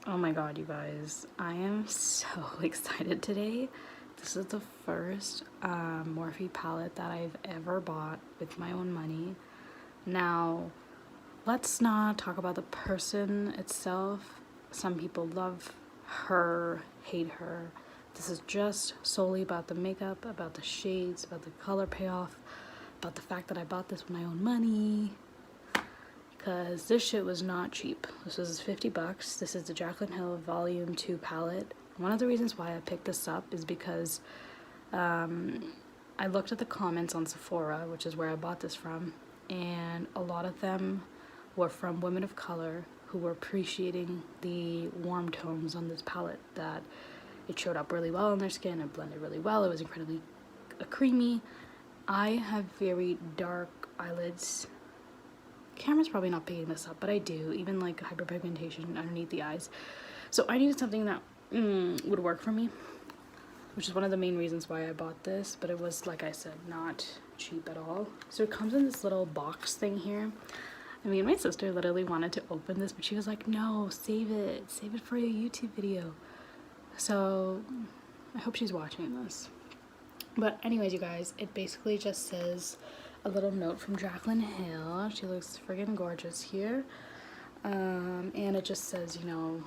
Oh my god, you guys, I am so excited today. This is the first Morphe palette that I've ever bought with my own money. Now, let's not talk about the person itself. Some people love her, hate her. This is just solely about the makeup, about the shades, about the color payoff, about the fact that I bought this with my own money. Because this shit was not cheap. This was 50 bucks. This is the Jacklyn Hill Volume 2 palette. One of the reasons why I picked this up is because I looked at the comments on Sephora, which is where I bought this from, and a lot of them were from women of color who were appreciating the warm tones on this palette, that it showed up really well on their skin, it blended really well, it was incredibly creamy. I have very dark eyelids. Camera's probably not picking this up, but I do, even like hyperpigmentation underneath the eyes. So I needed something that would work for me, which is one of the main reasons why I bought this, but it was, like I said, not cheap at all. So it comes in this little box thing here. I mean, my sister literally wanted to open this, but she was like, no, save it for your YouTube video. So I hope she's watching this. But anyways, you guys, it basically just says a little note from Jacklyn Hill. She looks friggin' gorgeous here. And it just says, you know,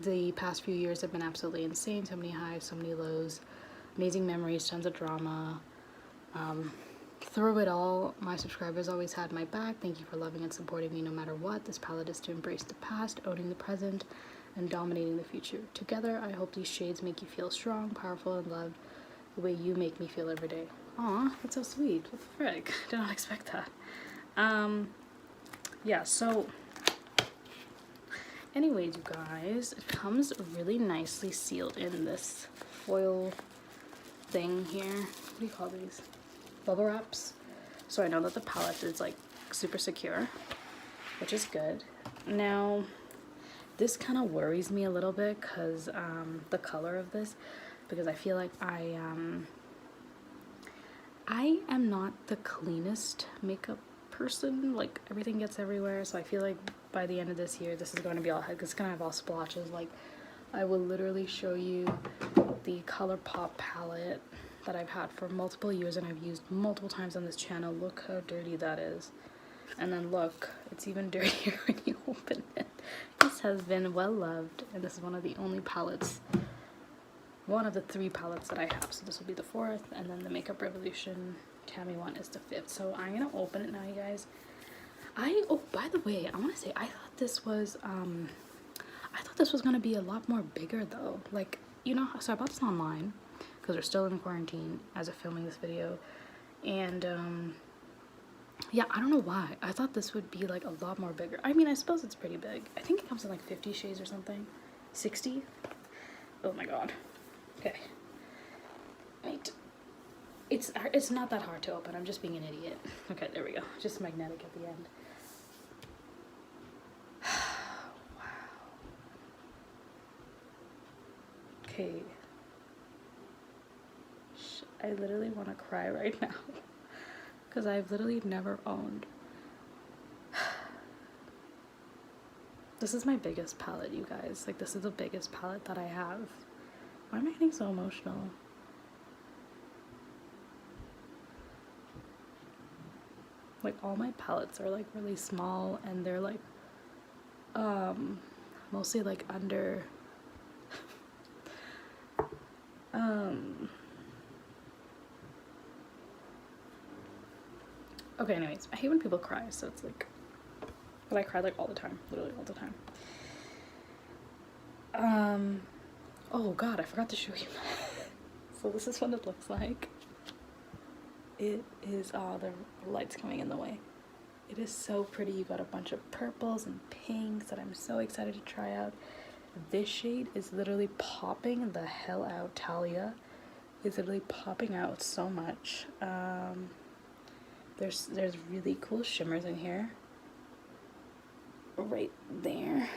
the past few years have been absolutely insane. So many highs, so many lows, amazing memories, tons of drama. Through it all, my subscribers always had my back. Thank you for loving and supporting me no matter what. This palette is to embrace the past, owning the present, and dominating the future. Together, I hope these shades make you feel strong, powerful, and loved the way you make me feel every day. Aw, that's so sweet. What the frick? I did not expect that. Yeah, so anyways, you guys, it comes really nicely sealed in this foil thing here. What do you call these? Bubble wraps. So I know that the palette is like super secure, which is good. Now, this kind of worries me a little bit because the color of this, because I feel like I am not the cleanest makeup person. Like, everything gets everywhere, so I feel like by the end of this year this is going to be all, it's going to have all splotches. Like, I will literally show you the ColourPop palette that I've had for multiple years and I've used multiple times on this channel. Look how dirty that is. And then look, it's even dirtier when you open it. This has been well loved, and this is one of the only palettes, one of the 3 palettes that I have. So this will be the 4th, and then the Makeup Revolution Tammy one is the 5th. So I'm gonna open it now, you guys. Oh, by the way, I want to say I thought this was gonna be a lot more bigger though. Like, you know, so I bought this online because we're still in quarantine as of filming this video, and yeah, I don't know why I thought this would be like a lot more bigger. I mean, I suppose it's pretty big. I think it comes in like 50 shades or something. 60. Oh my god. Okay, wait, it's not that hard to open. I'm just being an idiot. Okay, there we go. Just magnetic at the end. Wow. Okay, I literally want to cry right now because I've literally never owned. This is my biggest palette, you guys. Like, this is the biggest palette that I have. Why am I getting so emotional? Like, all my palettes are like really small, and they're like mostly like under okay, anyways, I hate when people cry, so it's like, but I cry like all the time, literally all the time. Oh god, I forgot to show you. So this is what it looks like. It is, oh, the light's coming in the way. It is so pretty. You got a bunch of purples and pinks that I'm so excited to try out. This shade is literally popping the hell out. Talia is literally popping out so much. There's really cool shimmers in here. Right there.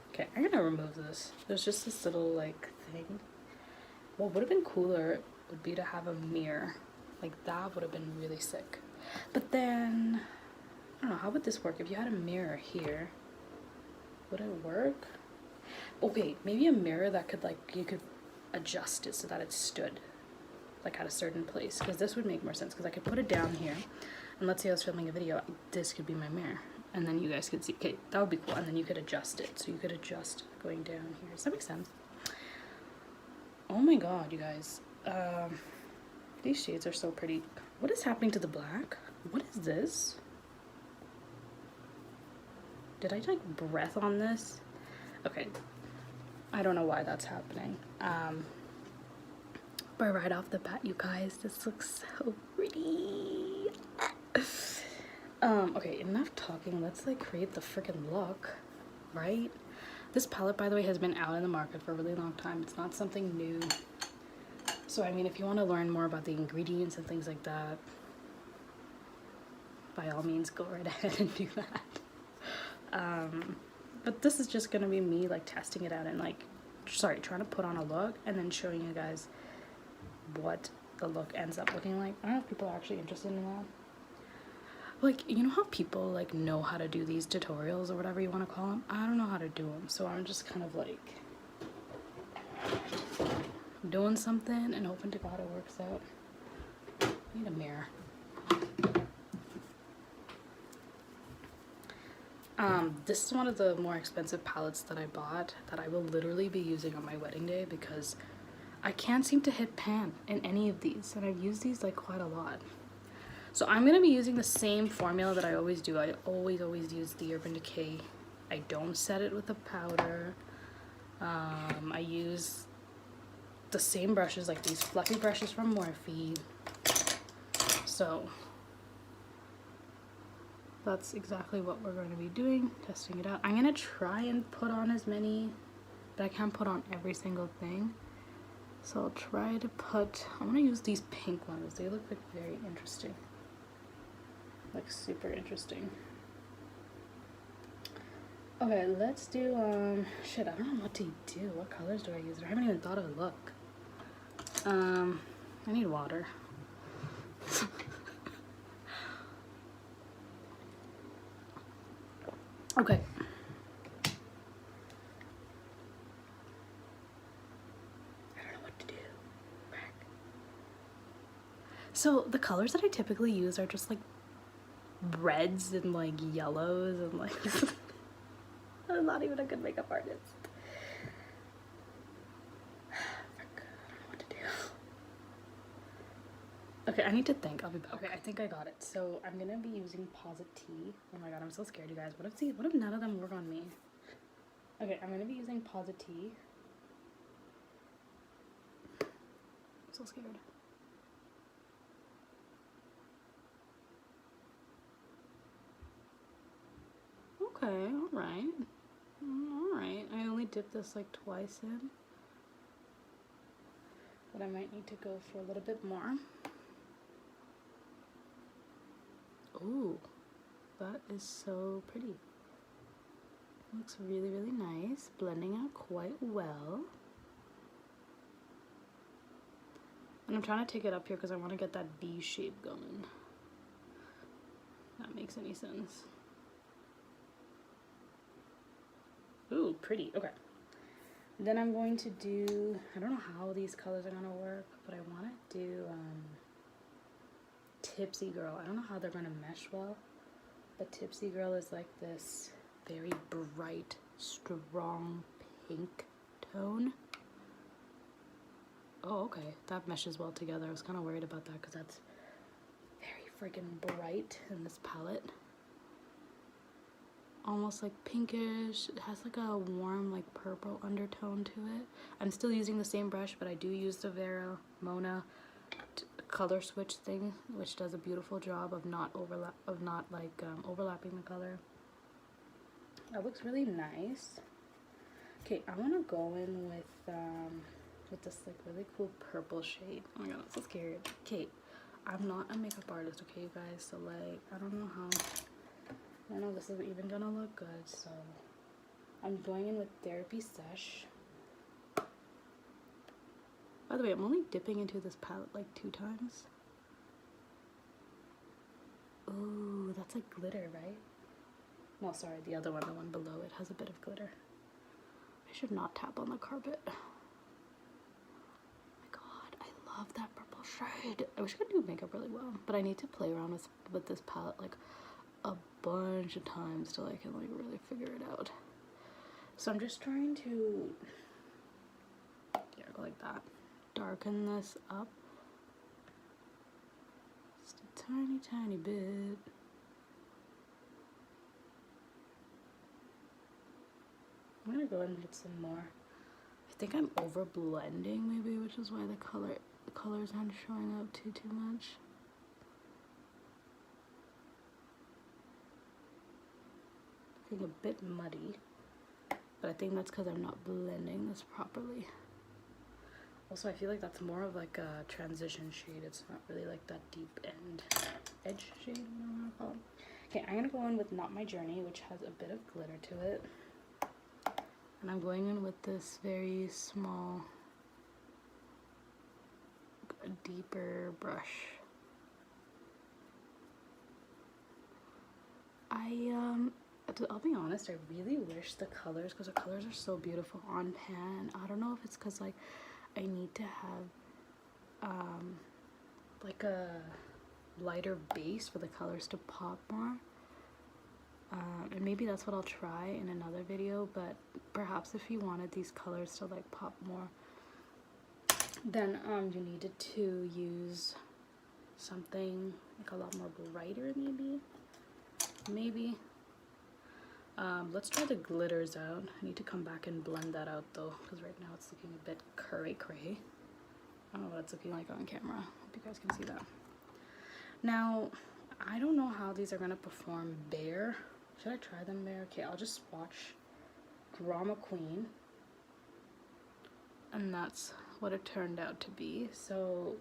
Okay, I'm gonna remove this. There's just this little like thing. What would have been cooler would be to have a mirror. Like, that would have been really sick. But then, I don't know, how would this work if you had a mirror here Would it work? Okay, maybe a mirror that could like, you could adjust it so that it stood like at a certain place, because this would make more sense, because I could put it down here, and let's say I was filming a video, this could be my mirror, and then you guys could see. Okay, that would be cool. And then you could adjust it, so you could adjust going down here. Does that make sense? Oh my god, you guys, these shades are so pretty. What is happening to the black? What is this? Did I like breath on this? Okay, I don't know why that's happening. But right off the bat, you guys, this looks so pretty. Okay, enough talking. Let's like create the freaking look, right? This palette, by the way, has been out in the market for a really long time. It's not something new. So, I mean, if you want to learn more about the ingredients and things like that, by all means, go right ahead and do that. But this is just going to be me, like, testing it out and, like, trying to put on a look and then showing you guys what the look ends up looking like. I don't know if people are actually interested in that. Like, you know how people like know how to do these tutorials or whatever you want to call them? I don't know how to do them, so I'm just kind of like doing something and hoping to God it works out. I need a mirror. This is one of the more expensive palettes that I bought that I will literally be using on my wedding day, because I can't seem to hit pan in any of these, and I've used these like quite a lot. So I'm going to be using the same formula that I always do. I always use the Urban Decay. I don't set it with a powder. I use the same brushes, like these fluffy brushes from Morphe. So that's exactly what we're going to be doing, testing it out. I'm going to try and put on as many, but I can't put on every single thing. So I'll try to put, I'm going to use these pink ones. They look like very interesting. Like super interesting. Okay, let's do shit, I don't know what to do. What colors do I use? I haven't even thought of a look. I need water. Okay. I don't know what to do. So the colors that I typically use are just like reds and like yellows and like I'm not even a good makeup artist. Frick, I don't know what to do. Okay, I need to think. I'll be back. Okay, I think I got it. So I'm gonna be using Positive. Oh my god, I'm so scared, you guys. What if none of them work on me? Okay, I'm gonna be using Positive. I'm so scared. Okay, alright. Alright, I only dipped this like twice in. But I might need to go for a little bit more. Ooh, that is so pretty. Looks really, really nice. Blending out quite well. And I'm trying to take it up here because I want to get that V shape going. If that makes any sense. Ooh, pretty. Okay. Then I'm going to do, I don't know how these colors are going to work, but I want to do Tipsy Girl. I don't know how they're going to mesh well, but Tipsy Girl is like this very bright, strong pink tone. Oh, okay. That meshes well together. I was kind of worried about that because that's very freaking bright in this palette. Almost like pinkish. It has like a warm like purple undertone to it. I'm still using the same brush, but I do use the Vera Mona color switch thing, which does a beautiful job of not overlapping the color. That looks really nice. Okay, I want to go in with this like really cool purple shade. Oh my god, I'm so scared. Okay, I'm not a makeup artist, okay, you guys, so like I don't know if this is even gonna look good, so I'm going in with Therapy Sesh. By the way, I'm only dipping into this palette like 2 times. Ooh, that's like glitter, right? No, sorry, the other one, the one below it, has a bit of glitter. I should not tap on the carpet. Oh my god, I love that purple shade. I wish I could do makeup really well, but I need to play around with this palette like a bunch of times till I can like really figure it out. So I'm just trying to, yeah, go like that. Darken this up just a tiny, tiny bit. I'm gonna go in with some more. I think I'm over blending maybe, which is why the colors aren't showing up too much. Looking a bit muddy, but I think that's because I'm not blending this properly. Also, I feel like that's more of like a transition shade. It's not really like that deep edge shade, I don't know what to call it. Okay, I'm gonna go in with Not My Journey, which has a bit of glitter to it. And I'm going in with this very small, deeper brush. I'll be honest, I really wish the colors, because the colors are so beautiful on pan. I don't know if it's because like I need to have like a lighter base for the colors to pop more. And maybe that's what I'll try in another video, but perhaps if you wanted these colors to like pop more, then you needed to use something like a lot more brighter, maybe. Let's try the glitters out. I need to come back and blend that out though, because right now it's looking a bit cray. I don't know what it's looking like on camera. Hope you guys can see that. Now, I don't know how these are gonna perform bare. Should I try them bare? Okay, I'll just swatch Drama Queen. And that's what it turned out to be. So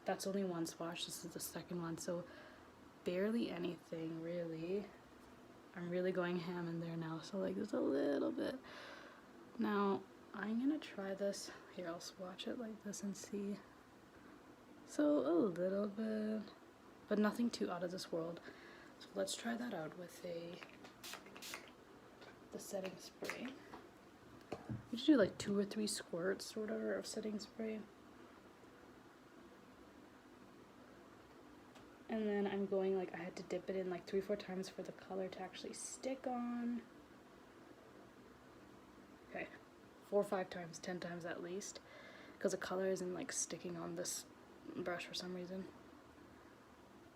that's only one swatch. This is the second one. So barely anything really. I'm really going ham in there now. So like just a little bit. Now I'm gonna try this. Here, I'll swatch it like this and see. So a little bit, but nothing too out of this world. So let's try that out with the setting spray. You should do like 2 or 3 squirts or whatever of setting spray. And then I'm going like, I had to dip it in like 3 or 4 times for the color to actually stick on. Okay, 4 or 5 times, 10 times at least, because the color isn't like sticking on this brush for some reason.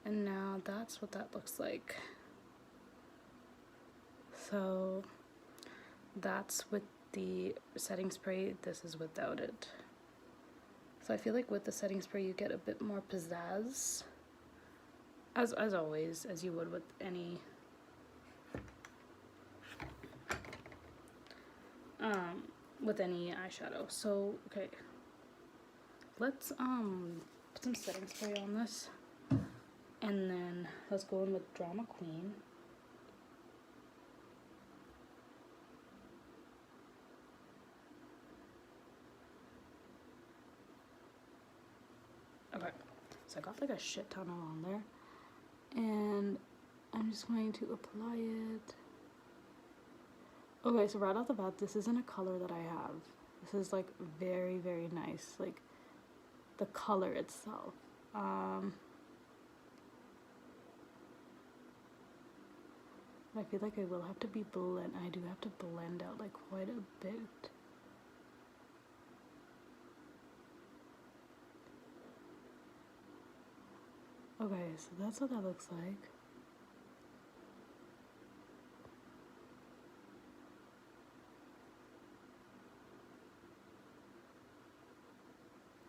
And now that's what that looks like. So that's with the setting spray, this is without it. So I feel like with the setting spray you get a bit more pizzazz, as always, as you would with any eyeshadow. So okay, let's put some setting spray on this, and then let's go in with Drama Queen. Okay, so I got like a shit ton on there, and I'm just going to apply it. Okay, so right off the bat, this isn't a color that I have. This is like very, very nice, like the color itself. I feel like I will have to be I do have to blend out like quite a bit. Okay, so that's what that looks like.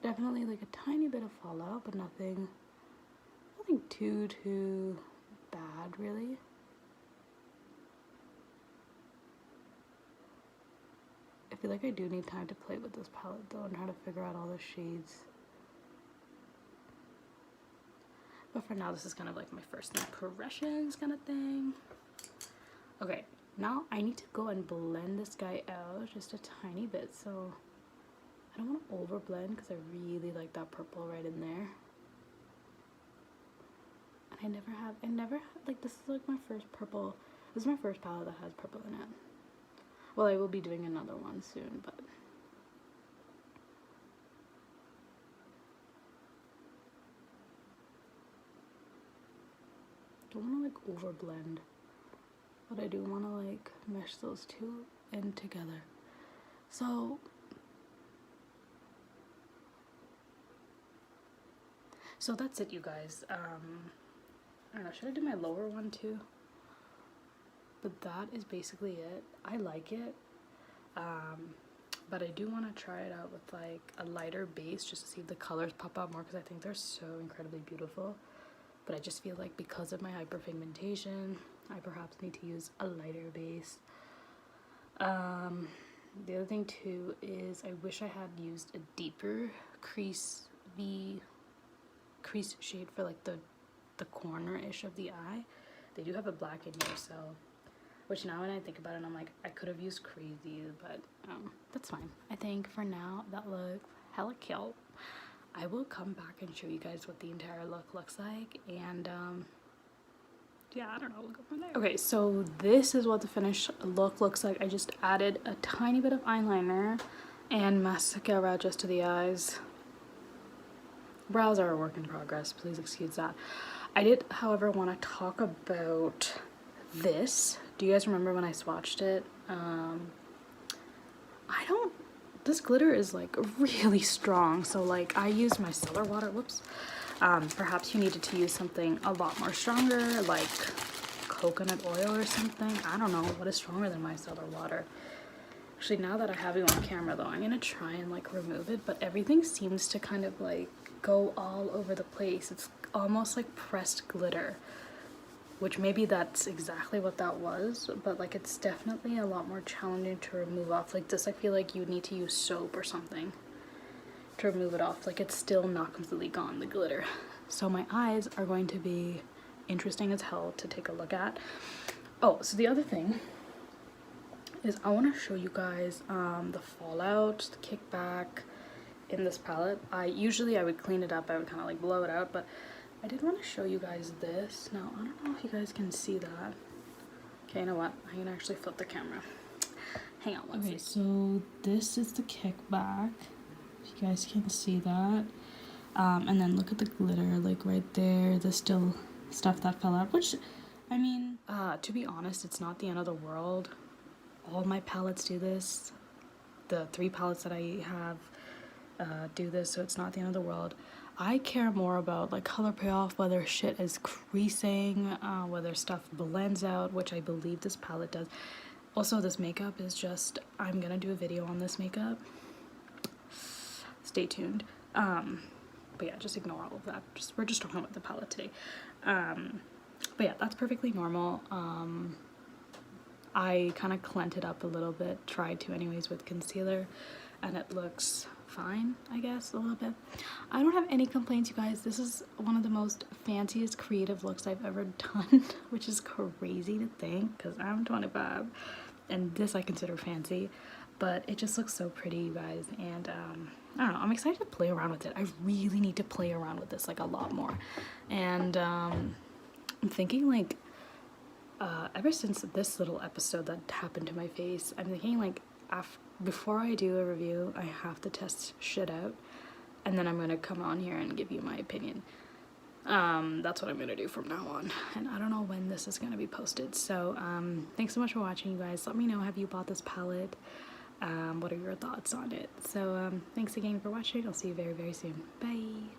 Definitely like a tiny bit of fallout, but nothing too bad really. I feel like I do need time to play with this palette though and try to figure out all the shades. But for now, this is kind of like my first impressions kind of thing. Okay, now I need to go and blend this guy out just a tiny bit. So I don't want to over blend because I really like that purple right in there. And I never had, like, this is like my first purple This is my first palette that has purple in it. Well, I will be doing another one soon, but don't want to like overblend, but I do want to like mesh those two in together. So that's it, you guys. I don't know, should I do my lower one too? But that is basically it. I like it, but I do want to try it out with like a lighter base just to see if the colors pop out more, because I think they're so incredibly beautiful. But I just feel like because of my hyperpigmentation, I perhaps need to use a lighter base. The other thing too is I wish I had used a deeper crease shade for like the corner-ish of the eye. They do have a black in here, so, which now when I think about it, I'm like, I could have used crazy, but that's fine. I think for now that looks hella cute. I will come back and show you guys what the entire look looks like, and yeah, I don't know, we'll go from there. Okay, so this is what the finished look looks like. I just added a tiny bit of eyeliner and mascara just to the eyes. Brows are a work in progress, please excuse that. I did, however, want to talk about this. Do you guys remember when I swatched it? This glitter is like really strong, so like I used my micellar water. Whoops. Perhaps you needed to use something a lot more stronger, like coconut oil or something. I don't know what is stronger than my micellar water. Actually, now that I have you on camera though, I'm gonna try and like remove it, but everything seems to kind of like go all over the place. It's almost like pressed glitter, which maybe that's exactly what that was, but like it's definitely a lot more challenging to remove off. Like this, I feel like you need to use soap or something to remove it off. Like it's still not completely gone, the glitter. So my eyes are going to be interesting as hell to take a look at. Oh, so the other thing is I want to show you guys the fallout, the kickback in this palette. I would clean it up, I would kind of like blow it out, but I did want to show you guys this. Now, I don't know if you guys can see that. Okay, you know what? I'm gonna actually flip the camera. Hang on one second. Okay, so this is the kickback. If you guys can see that. And then look at the glitter, like right there. There's still stuff that fell out, which, I mean, to be honest, it's not the end of the world. All my palettes do this. The 3 palettes that I have do this, so it's not the end of the world. I care more about like color payoff, whether shit is creasing, whether stuff blends out, which I believe this palette does. Also, this makeup is just, I'm gonna do a video on this makeup. Stay tuned. But yeah, just ignore all of that. We're just talking about the palette today. But yeah, that's perfectly normal. I kind of cleaned it up a little bit, tried to anyways with concealer, and it looks fine, I guess, a little bit. I don't have any complaints, you guys. This is one of the most fanciest creative looks I've ever done, which is crazy to think because I'm 25 and this I consider fancy, but it just looks so pretty, you guys. And I don't know, I'm excited to play around with it. I really need to play around with this like a lot more. And I'm thinking like ever since this little episode that happened to my face, I'm thinking like before I do a review, I have to test shit out, and then I'm gonna come on here and give you my opinion. That's what I'm gonna do from now on, and I don't know when this is gonna be posted. So thanks so much for watching, you guys. Let me know, have you bought this palette? What are your thoughts on it? So thanks again for watching. I'll see you very, very soon. Bye.